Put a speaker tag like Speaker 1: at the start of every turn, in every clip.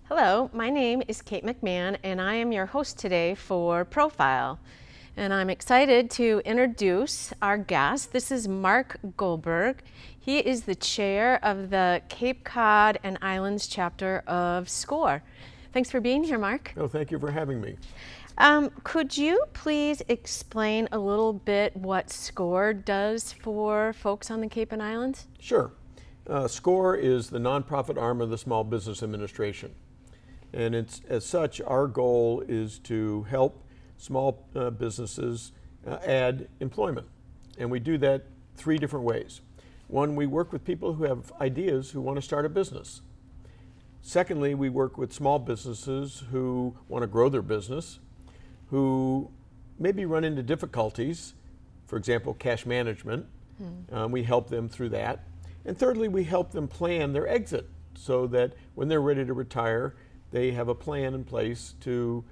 Speaker 1: Hello, my name is Kate McMahon and I am your host today for Profile. And I'm excited to introduce our guest. This is Marc Goldberg. He is the chair of the Cape Cod and Islands chapter of SCORE. Thanks for being here, Marc.
Speaker 2: Oh, thank you for having me.
Speaker 1: Could you please explain a little bit what SCORE does for folks on the Cape and Islands?
Speaker 2: Sure. SCORE is the nonprofit arm of the Small Business Administration. And as such, our goal is to help small businesses add employment. And we do that three different ways. One, we work with people who have ideas who want to start a business. Secondly, we work with small businesses who want to grow their business, who maybe run into difficulties, for example, cash management. We help them through that. And thirdly, we help them plan their exit so that when they're ready to retire, they have a plan in place to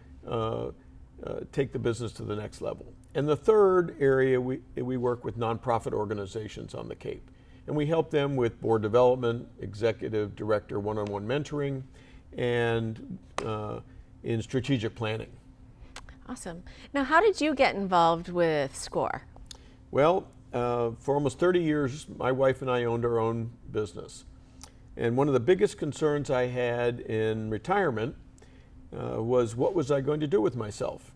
Speaker 2: take the business to the next level. And the third area, we work with nonprofit organizations on the Cape. And we help them with board development, executive director one-on-one mentoring, and in strategic planning.
Speaker 1: Awesome. Now, how did you get involved with SCORE?
Speaker 2: Well, for almost 30 years, my wife and I owned our own business. And one of the biggest concerns I had in retirement was what was I going to do with myself?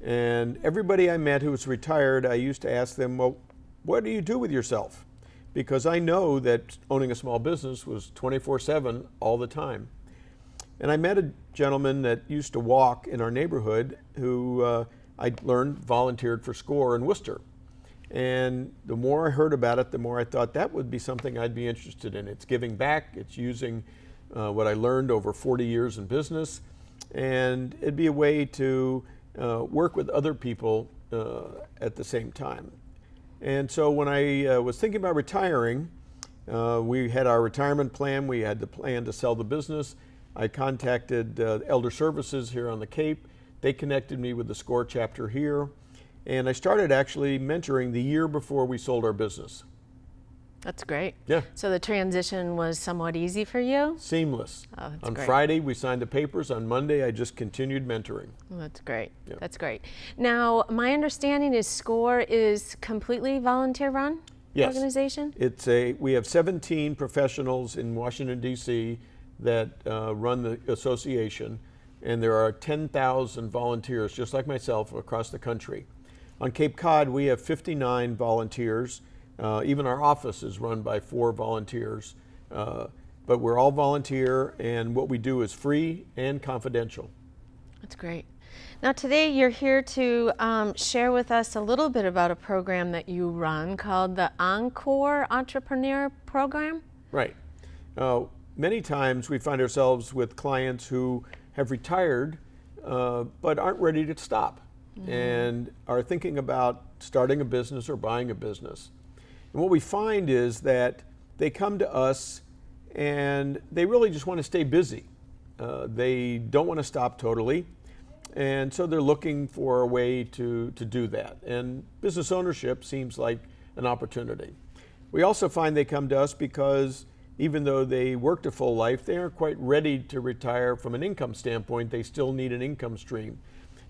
Speaker 2: And everybody I met who was retired, I used to ask them, well, what do you do with yourself? Because I know that owning a small business was 24/7 all the time. And I met a gentleman that used to walk in our neighborhood who I learned volunteered for SCORE in Worcester. And the more I heard about it, the more I thought that would be something I'd be interested in. It's giving back, it's using what I learned over 40 years in business, and it'd be a way to work with other people at the same time. And so when I was thinking about retiring, we had our retirement plan, we had the plan to sell the business. I contacted Elder Services here on the Cape. They connected me with the SCORE chapter here. And I started actually mentoring the year before we sold our business.
Speaker 1: That's great.
Speaker 2: Yeah.
Speaker 1: So the transition was somewhat easy for you?
Speaker 2: Seamless.
Speaker 1: Oh, that's
Speaker 2: on
Speaker 1: great.
Speaker 2: Friday, we signed the papers. On Monday, I just continued mentoring.
Speaker 1: Well, that's great.
Speaker 2: Yeah.
Speaker 1: That's great. Now, my understanding is SCORE is completely volunteer-run organization?
Speaker 2: We have 17 professionals in Washington, D.C. that run the association, and there are 10,000 volunteers, just like myself, across the country. On Cape Cod, we have 59 volunteers. Even our office is run by 4 volunteers. But we're all volunteer, and what we do is free and confidential.
Speaker 1: That's great. Now today you're here to share with us a little bit about a program that you run called the Encore Entrepreneur Program.
Speaker 2: Right. Many times we find ourselves with clients who have retired but aren't ready to stop. And are thinking about starting a business or buying a business. And what we find is that they come to us and they really just want to stay busy. They don't want to stop totally. And so they're looking for a way to do that. And business ownership seems like an opportunity. We also find they come to us because even though they worked a full life, they aren't quite ready to retire from an income standpoint. They still need an income stream.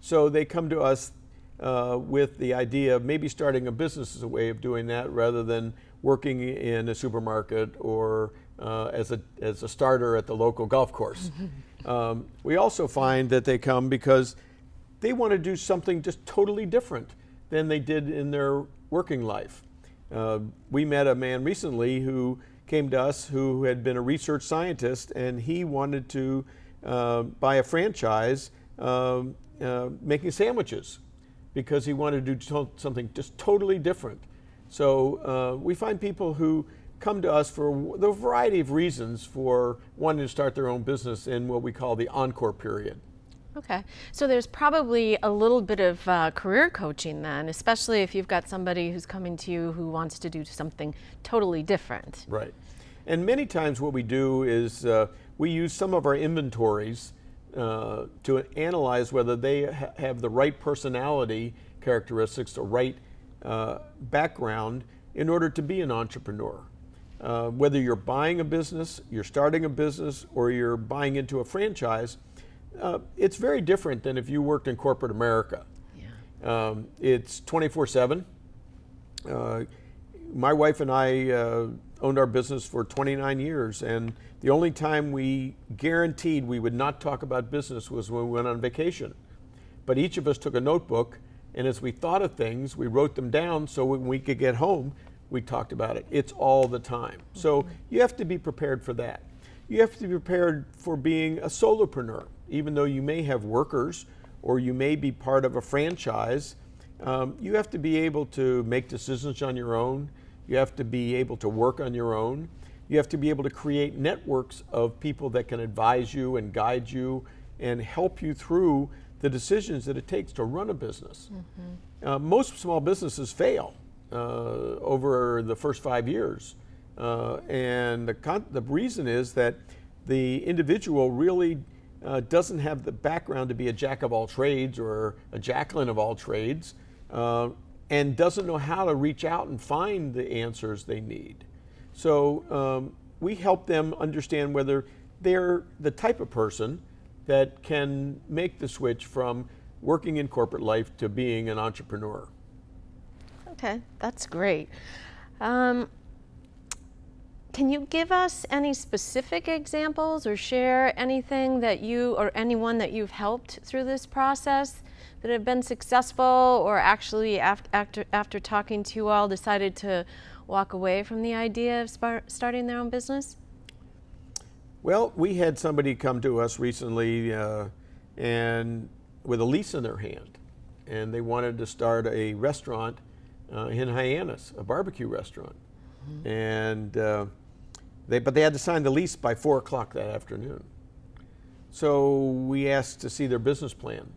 Speaker 2: So they come to us with the idea of maybe starting a business as a way of doing that rather than working in a supermarket or as a starter at the local golf course. We also find that they come because they want to do something just totally different than they did in their working life. We met a man recently who came to us who had been a research scientist, and he wanted to buy a franchise making sandwiches because he wanted to do something just totally different. So we find people who come to us for the variety of reasons for wanting to start their own business in what we call the Encore period.
Speaker 1: Okay, so there's probably a little bit of career coaching then, especially if you've got somebody who's coming to you who wants to do something totally different.
Speaker 2: Right. And many times what we do is we use some of our inventories to analyze whether they have the right personality characteristics, the right background in order to be an entrepreneur. Whether you're buying a business, you're starting a business, or you're buying into a franchise, it's very different than if you worked in corporate America.
Speaker 1: Yeah.
Speaker 2: It's 24/7. My wife and I owned our business for 29 years, and the only time we guaranteed we would not talk about business was when we went on vacation. But each of us took a notebook, and as we thought of things, we wrote them down so when we could get home, we talked about it. It's all the time. So you have to be prepared for that. You have to be prepared for being a solopreneur. Even though you may have workers or you may be part of a franchise, you have to be able to make decisions on your own. You have to be able to work on your own. You have to be able to create networks of people that can advise you and guide you and help you through the decisions that it takes to run a business. Most small businesses fail over the first 5 years. And the reason is that the individual really doesn't have the background to be a jack of all trades or a Jacqueline of all trades, and doesn't know how to reach out and find the answers they need. So we help them understand whether they're the type of person that can make the switch from working in corporate life to being an entrepreneur.
Speaker 1: Okay, that's great. Can you give us any specific examples or share anything that you or anyone that you've helped through this process that have been successful, or actually after talking to you all decided to walk away from the idea of starting their own business?
Speaker 2: Well, we had somebody come to us recently and with a lease in their hand, and they wanted to start a restaurant in Hyannis, a barbecue restaurant. And but they had to sign the lease by 4 o'clock that afternoon. So we asked to see their business plan,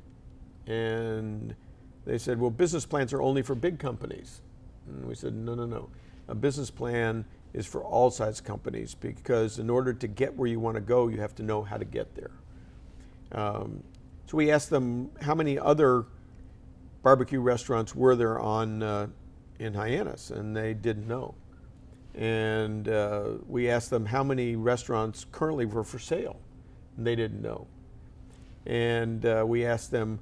Speaker 2: and they said, well, business plans are only for big companies. And we said, no. A business plan is for all size companies, because in order to get where you want to go, you have to know how to get there. So we asked them how many other barbecue restaurants were there on in Hyannis, and they didn't know. And we asked them how many restaurants currently were for sale, and they didn't know. And we asked them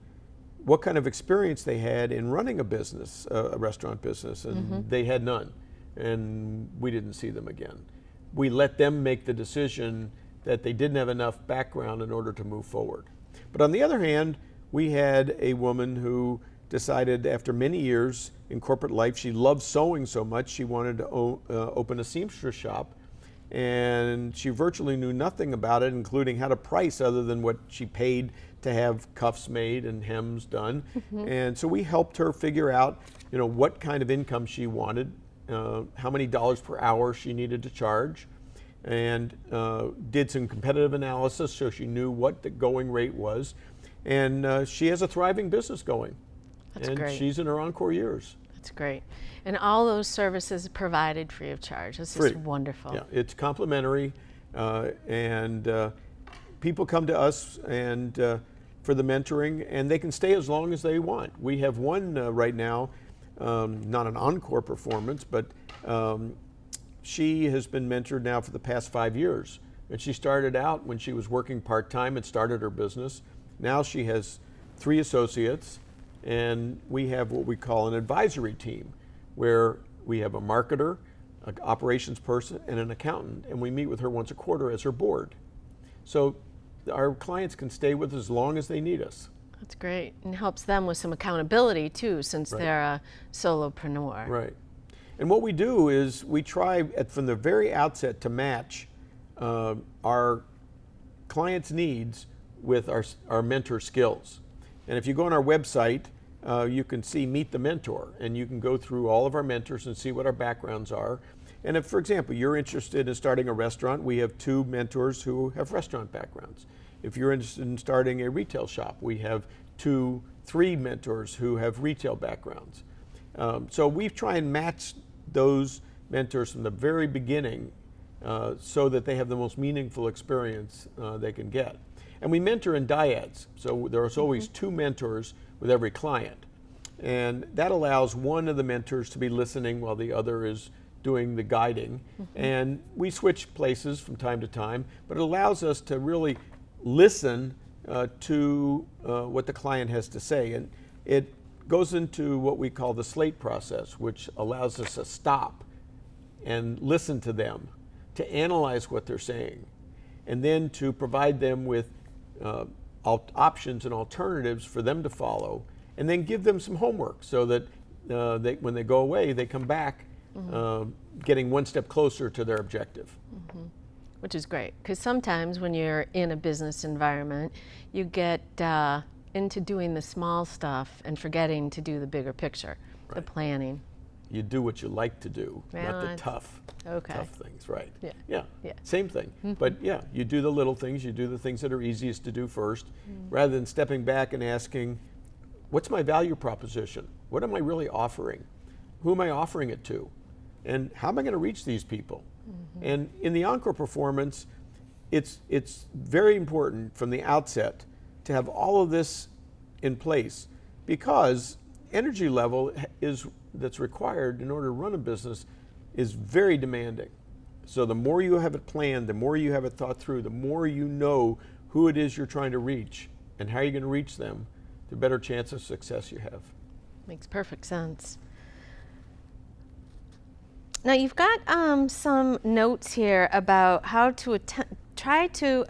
Speaker 2: what kind of experience they had in running a business, a restaurant business, and they had none. And we didn't see them again. We let them make the decision that they didn't have enough background in order to move forward. But on the other hand, we had a woman who decided after many years in corporate life, she loved sewing so much, she wanted to open a seamstress shop, and she virtually knew nothing about it, including how to price other than what she paid to have cuffs made and hems done. And so we helped her figure out, what kind of income she wanted, how many dollars per hour she needed to charge, and did some competitive analysis so she knew what the going rate was. And she has a thriving business going.
Speaker 1: That's
Speaker 2: and
Speaker 1: great.
Speaker 2: She's in her encore years.
Speaker 1: That's great. And all those services provided free of charge. This is wonderful.
Speaker 2: Yeah, it's complimentary, and people come to us and for the mentoring, and they can stay as long as they want. We have one right now, not an encore performance, but she has been mentored now for the past 5 years. And she started out when she was working part-time and started her business. Now she has 3 associates, and we have what we call an advisory team, where we have a marketer, an operations person, and an accountant, and we meet with her once a quarter as her board. So our clients can stay with us as long as they need us.
Speaker 1: That's great, and helps them with some accountability too, since they're a solopreneur.
Speaker 2: Right. And what we do is we try from the very outset to match our clients' needs with our mentor skills. And if you go on our website, you can see Meet the Mentor, and you can go through all of our mentors and see what our backgrounds are. And if, for example, you're interested in starting a restaurant, we have 2 mentors who have restaurant backgrounds. If you're interested in starting a retail shop, we have 2, 3 mentors who have retail backgrounds. So we try and match those mentors from the very beginning so that they have the most meaningful experience they can get. And we mentor in dyads, so there's always 2 mentors with every client. And that allows one of the mentors to be listening while the other is doing the guiding. And we switch places from time to time, but it allows us to really listen to what the client has to say. And it goes into what we call the slate process, which allows us to stop and listen to them, to analyze what they're saying, and then to provide them with options and alternatives for them to follow, and then give them some homework so that when they go away, they come back getting one step closer to their objective.
Speaker 1: Which is great, because sometimes when you're in a business environment, you get into doing the small stuff and forgetting to do the bigger picture, the planning.
Speaker 2: You do what you like to do, not the tough things, right? Yeah. Same thing. But yeah, you do the little things, you do the things that are easiest to do first, rather than stepping back and asking, what's my value proposition? What am I really offering? Who am I offering it to? And how am I going to reach these people? And in the Encore performance, it's very important from the outset to have all of this in place, because energy level that's required in order to run a business is very demanding. So the more you have it planned, the more you have it thought through, the more you know who it is you're trying to reach and how you're going to reach them, the better chance of success you have.
Speaker 1: Makes perfect sense. Now you've got some notes here about how to try to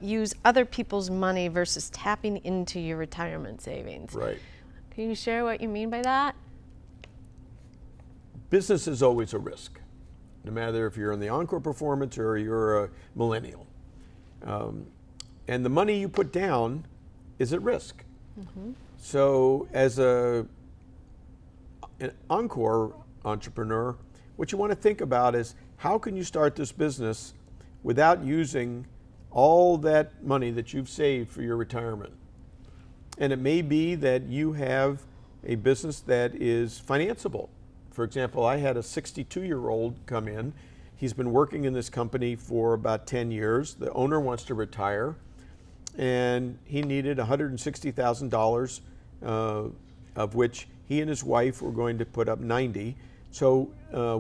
Speaker 1: use other people's money versus tapping into your retirement savings.
Speaker 2: Right.
Speaker 1: Can you share what you mean by that?
Speaker 2: Business is always a risk, no matter if you're in the Encore performance or you're a millennial. And the money you put down is at risk. So as an Encore entrepreneur, what you want to think about is, how can you start this business without using all that money that you've saved for your retirement? And it may be that you have a business that is financeable. For example, I had a 62-year-old come in. He's been working in this company for about 10 years. The owner wants to retire, and he needed $160,000, of which he and his wife were going to put up 90. So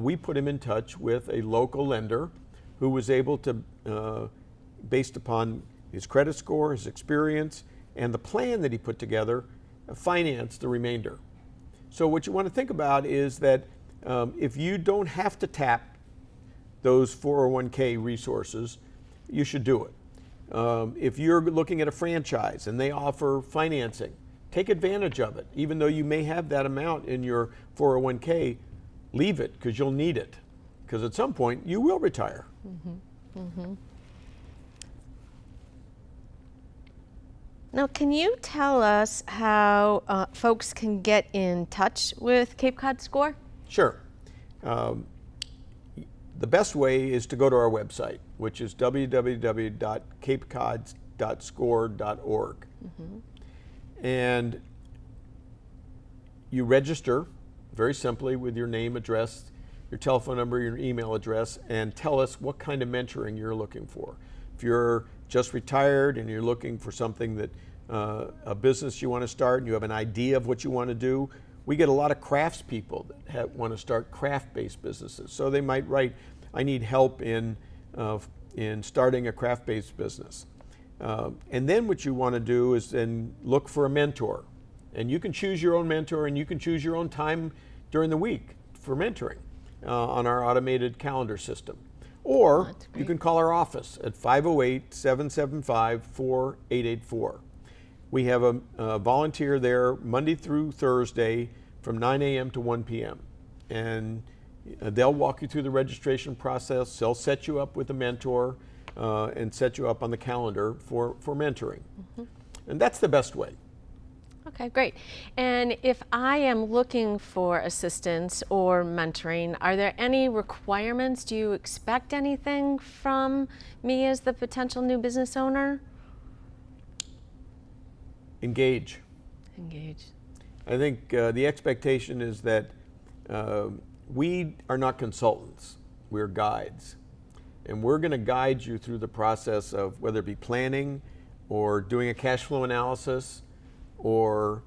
Speaker 2: we put him in touch with a local lender who was able to, based upon his credit score, his experience, and the plan that he put together, finance the remainder. So what you want to think about is that if you don't have to tap those 401k resources, you should do it. If you're looking at a franchise and they offer financing, take advantage of it. Even though you may have that amount in your 401k, leave it, because you'll need it. Because at some point you will retire.
Speaker 1: Now, can you tell us how folks can get in touch with Cape Cod SCORE?
Speaker 2: Sure. The best way is to go to our website, which is www.capecod.score.org. And you register very simply with your name, address, your telephone number, your email address, and tell us what kind of mentoring you're looking for. If you're just retired and you're looking for something that a business you want to start and you have an idea of what you want to do, we get a lot of craftspeople that want to start craft-based businesses. So they might write, I need help in starting a craft-based business. And then what you want to do is then look for a mentor. And you can choose your own mentor, and you can choose your own time during the week for mentoring on our automated calendar system. Or you can call our office at 508-775-4884. We have a volunteer there Monday through Thursday from 9 a.m. to 1 p.m. And they'll walk you through the registration process. They'll set you up with a mentor and set you up on the calendar for mentoring. And that's the best way.
Speaker 1: Okay, great. And if I am looking for assistance or mentoring, are there any requirements? Do you expect anything from me as the potential new business owner?
Speaker 2: Engage.
Speaker 1: Engage.
Speaker 2: I think the expectation is that we are not consultants, we're guides. And we're going to guide you through the process of whether it be planning or doing a cash flow analysis or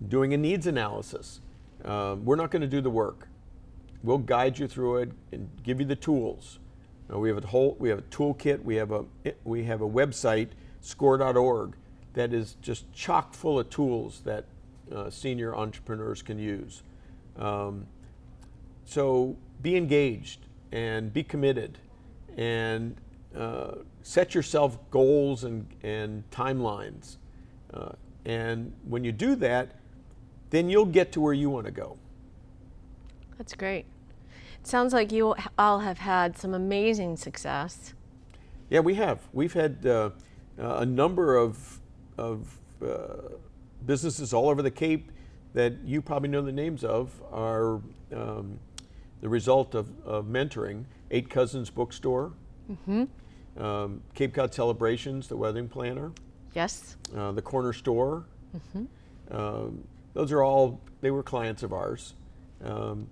Speaker 2: doing a needs analysis. We're not going to do the work. we'll guide you through it and give you the tools. We have a toolkit. We have a website, score.org, that is just chock full of tools that senior entrepreneurs can use. So be engaged and be committed, and set yourself goals and timelines. And when you do that, then you'll get to where you want to go.
Speaker 1: That's great. It sounds like you all have had some amazing success.
Speaker 2: Yeah, we have. We've had a number of businesses all over the Cape that you probably know the names of are the result of mentoring. Eight Cousins Bookstore, Cape Cod Celebrations, the wedding planner.
Speaker 1: Yes.
Speaker 2: The Corner Store. Those are all, they were clients of ours,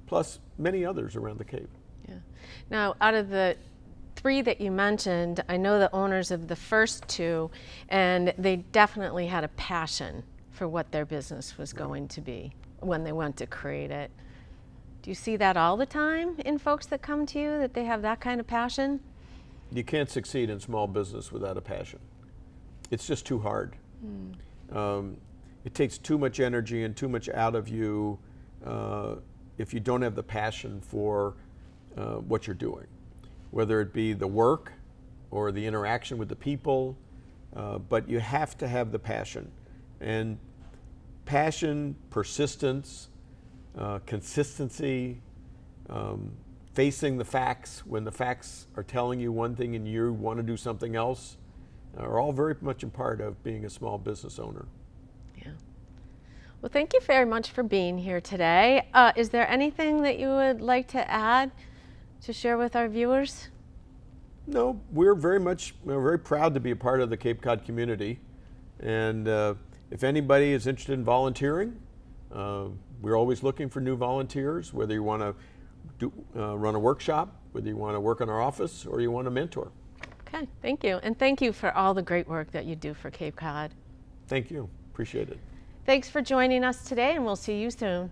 Speaker 2: plus many others around the Cape.
Speaker 1: Yeah. Now, out of the 3 that you mentioned, I know the owners of the first 2, and they definitely had a passion for what their business was going to be when they went to create it. Do you see that all the time in folks that come to you, that they have that kind of passion?
Speaker 2: You can't succeed in small business without a passion. It's just too hard. It takes too much energy and too much out of you if you don't have the passion for what you're doing, whether it be the work or the interaction with the people, but you have to have the passion. And passion, persistence, consistency, facing the facts when the facts are telling you one thing and you want to do something else, are all very much a part of being a small business owner.
Speaker 1: Yeah. Well, thank you very much for being here today. Is there anything that you would like to add to share with our viewers?
Speaker 2: No, we're very proud to be a part of the Cape Cod community. And if anybody is interested in volunteering, we're always looking for new volunteers, whether you want to run a workshop, whether you want to work in our office, or you want to mentor.
Speaker 1: Okay, thank you. And thank you for all the great work that you do for Cape Cod.
Speaker 2: Thank you. Appreciate it.
Speaker 1: Thanks for joining us today, and we'll see you soon.